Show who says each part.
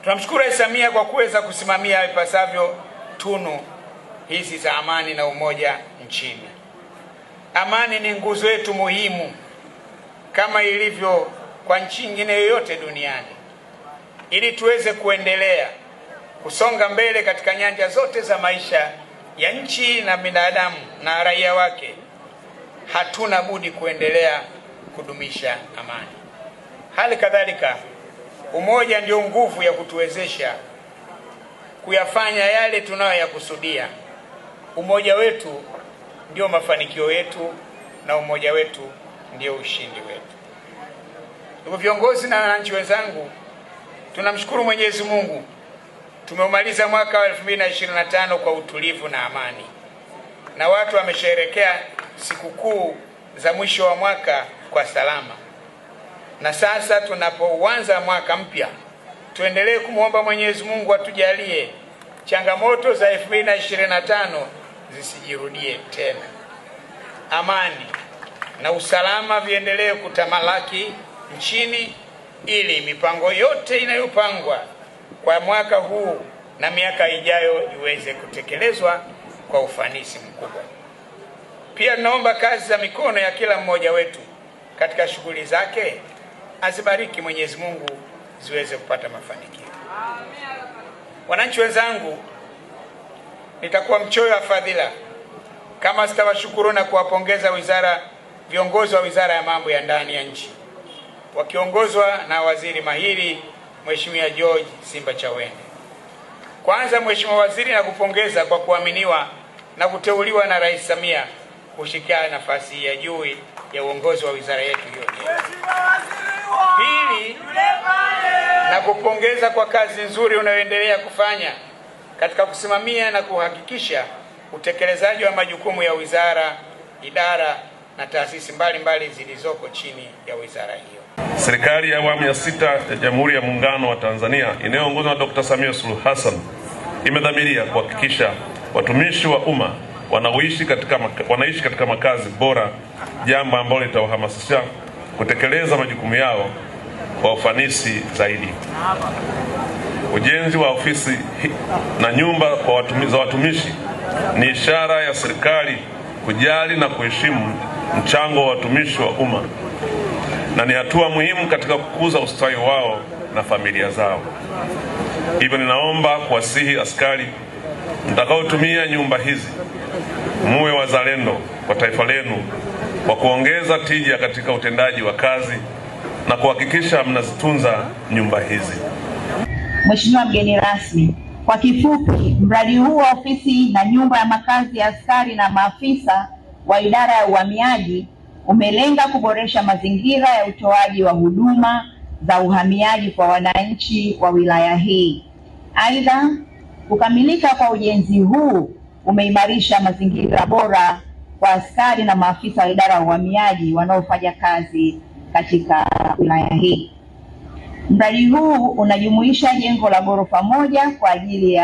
Speaker 1: Tunamshukuru Rais Samia kwa kuweza kusimamia ipasavyo tunu hizi za amani na umoja nchini. Amani ni nguzo yetu muhimu kama ilivyo kwa nchi nyingine yoyote duniani. Ili tuweze kuendelea kusonga mbele katika nyanja zote za maisha ya nchi na binadamu na raia wake, hatuna budi kuendelea kudumisha amani. Hali kadhalika, umoja ndio nguvu ya kutuwezesha kuyafanya yale tunayoyakusudia. Umoja wetu ndio mafanikio yetu na umoja wetu ndio ushindi wetu. Ndugu viongozi na wananchi wenzangu, tunamshukuru Mwenyezi Mungu, tumeumaliza mwaka wa 2025 kwa utulivu na amani, na watu wamesherehekea sikukuu za mwisho wa mwaka kwa salama. Na sasa tunapoanza mwaka mpya, tuendelee kumwomba Mwenyezi Mungu atujalie changamoto za 2025 zisijirudie tena. Amani na usalama viendelee kutamalaki nchini, ili mipango yote inayopangwa kwa mwaka huu na miaka ijayo iweze kutekelezwa kwa ufanisi mkubwa. Pia naomba kazi za mikono ya kila mmoja wetu katika shughuli zake azibariki Mwenyezi Mungu, ziweze kupata mafanikio. Wananchi wenzangu, nitakuwa mchoyo wa fadhila kama sitawashukuru na kuwapongeza viongozi wa Wizara ya Mambo ya Ndani ya nchi wakiongozwa na waziri mahiri Mheshimiwa George Simba Chawene. Kwanza Mheshimiwa Waziri, na kupongeza kwa kuaminiwa na kuteuliwa na Rais Samia kushikia nafasi ya juu ya uongozi wa wizara yetu yote. Pili, na kupongeza kwa kazi nzuri unayoendelea kufanya katika kusimamia na kuhakikisha utekelezaji wa majukumu ya wizara, idara na taasisi mbalimbali zilizoko chini ya wizara hiyo.
Speaker 2: Serikali ya awamu ya 6 ya Jamhuri ya Muungano wa Tanzania inayoongozwa na Dr. Samia Suluhu Hassan imedhamiria kuhakikisha watumishi wa umma wanaishi katika makazi bora, jambo ambalo litawahamasisha kutekeleza majukumu yao kwa ufanisi zaidi. Ujenzi wa ofisi na nyumba kwa watumishi ni ishara ya serikali kujali na kuheshimu mchango wa watumishi wa umma, na ni hatua muhimu katika kukuza ustawi wao na familia zao. Hivyo ninaomba kuwasihi askari mtakaotumia nyumba hizi, muwe wazalendo kwa taifa lenu kwa kuongeza tija katika utendaji wa kazi na kuhakikisha mnazitunza nyumba hizi.
Speaker 3: Mheshimiwa mgeni rasmi, kwa kifupi, mradi huu wa ofisi na nyumba ya makazi ya askari na maafisa wa idara ya uhamiaji umelenga kuboresha mazingira ya utoaji wa huduma za uhamiaji kwa wananchi wa wilaya hii. Aidha, kukamilika kwa ujenzi huu umeimarisha mazingira bora kwa askari na maafisa wa idara ya uhamiaji wanaofanya kazi katika wilaya hii. Mradi huu unajumuisha jengo la ghorofa moja kwa ajili ya